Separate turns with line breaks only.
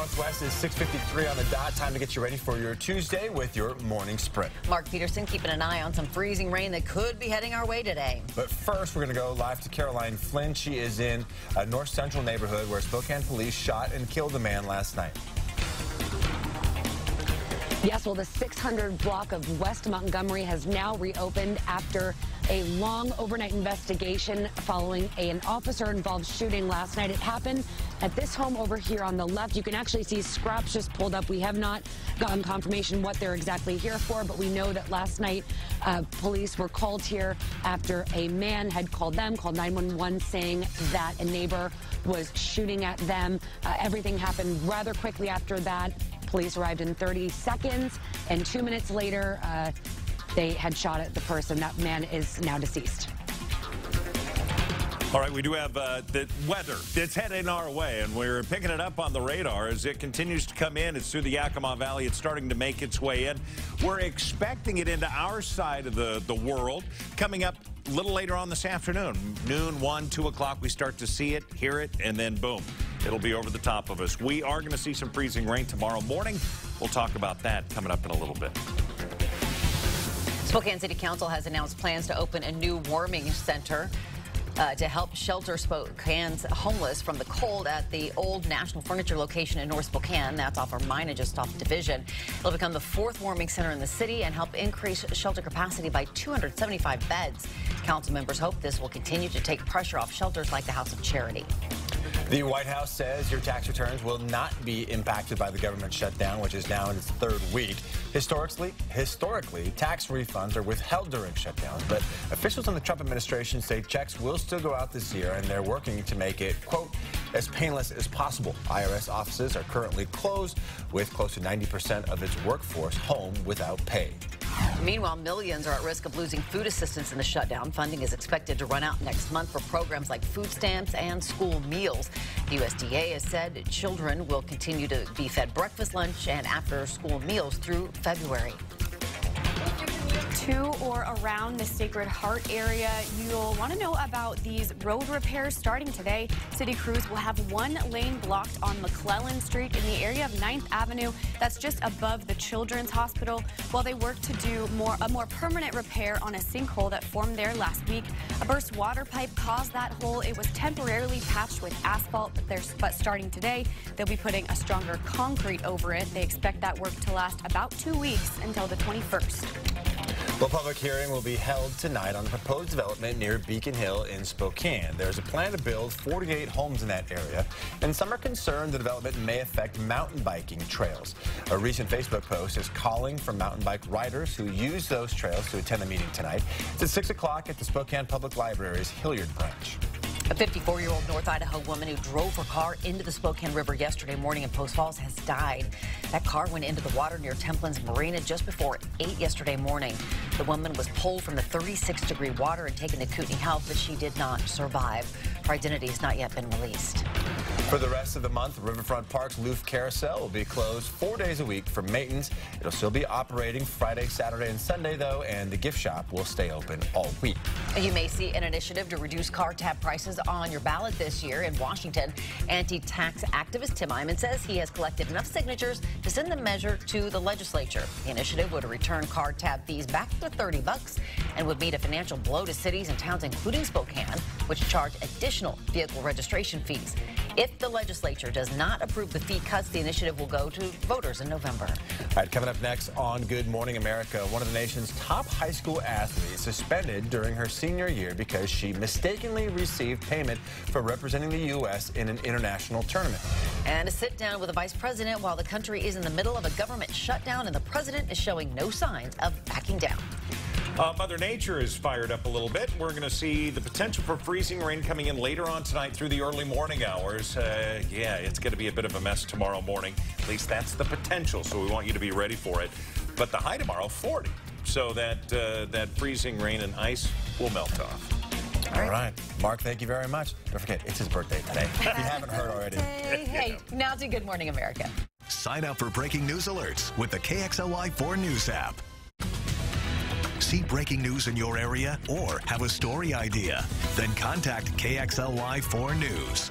Northwest is 6:53 on the dot. Time to get you ready for your Tuesday with your morning sprint.
Mark Peterson keeping an eye on some freezing rain that could be heading our way today.
But first, we're going to go live to Caroline Flynn. She is in a north central neighborhood where Spokane police shot and killed a man last night.
Yes, well, the 600 block of West Montgomery has now reopened after a long overnight investigation following an officer-involved shooting last night. It happened at this home over here on the left. You can actually see scraps just pulled up. We have not gotten confirmation what they're exactly here for, but we know that last night police were called here after a man had called 911, saying that a neighbor was shooting at them. Everything happened rather quickly after that. Police arrived in 30 seconds, and 2 minutes later, they had shot at the person. That man is now deceased.
All right, we do have the weather that's heading our way, and we're picking it up on the radar as it continues to come in. It's through the Yakima Valley. It's starting to make its way in. We're expecting it into our side of the world coming up a little later on this afternoon. Noon, 1, 2 o'clock, we start to see it, hear it, and then boom, it'll be over the top of us. We are going to see some freezing rain tomorrow morning. We'll talk about that coming up in a little bit.
Spokane City Council has announced plans to open a new warming center to help shelter Spokane's homeless from the cold at the old National Furniture location in North Spokane. That's off Armina, just off Division. It'll become the 4th warming center in the city and help increase shelter capacity by 275 beds. Council members hope this will continue to take pressure off shelters like the House of Charity.
The White House says your tax returns will not be impacted by the government shutdown, which is now in its 3rd week. Historically, tax refunds are withheld during shutdowns, but officials in the Trump administration say checks will still go out this year, and they're working to make it, quote, as painless as possible. IRS offices are currently closed, with close to 90% of its workforce home without pay.
Meanwhile, millions are at risk of losing food assistance in the shutdown. Funding is expected to run out next month for programs like food stamps and school meals. The USDA has said children will continue to be fed breakfast, lunch, and after-school meals through February.
To or around the Sacred Heart area, you'll want to know about these road repairs starting today. City crews will have 1 lane blocked on McClellan Street in the area of 9th Avenue. That's just above the Children's Hospital, while they work to do a more permanent repair on a sinkhole that formed there last week. A burst water pipe caused that hole. It was temporarily patched with asphalt, but starting today, they'll be putting a stronger concrete over it. They expect that work to last about 2 weeks until the 21st.
The public hearing will be held tonight on the proposed development near Beacon Hill in Spokane. There's a plan to build 48 homes in that area, and some are concerned the development may affect mountain biking trails. A recent Facebook post is calling for mountain bike riders who use those trails to attend the meeting tonight. It's at 6 o'clock at the Spokane Public Library's Hilliard branch.
A 54-year-old North Idaho woman who drove her car into the Spokane River yesterday morning in Post Falls has died. That car went into the water near Templin's Marina just before 8 yesterday morning. The woman was pulled from the 36-degree water and taken to Kootenai Health, but she did not survive. Her identity has not yet been released.
For the rest of the month, Riverfront Park's Loof Carousel will be closed 4 days a week for maintenance. It'll still be operating Friday, Saturday, and Sunday, though, and the gift shop will stay open all week.
You may see an initiative to reduce car tab prices on your ballot this year in Washington. Anti-tax activist Tim Eyman says he has collected enough signatures to send the measure to the legislature. The initiative would return car tab fees back to $30 and would meet a financial blow to cities and towns, including Spokane, which charge additional vehicle registration fees. If the legislature does not approve the fee cuts, the initiative will go to voters in November.
All right, coming up next on Good Morning America, one of the nation's top high school athletes suspended during her senior year because she mistakenly received payment for representing the U.S. in an international tournament.
And a sit down with the vice president while the country is in the middle of a government shutdown and the president is showing no signs of backing down.
Mother Nature is fired up a little bit. We're going to see the potential for freezing rain coming in later on tonight through the early morning hours. Yeah, it's going to be a bit of a mess tomorrow morning. At least that's the potential, so we want you to be ready for it. But the high tomorrow, 40. So that freezing rain and ice will melt off.
All right. Mark, thank you very much. Don't forget, it's his birthday today, if you haven't heard already.
Hey, now to Good Morning America.
Sign up for breaking news alerts with the KXLY 4 News app. See breaking news in your area or have a story idea? Then contact KXLY 4 News.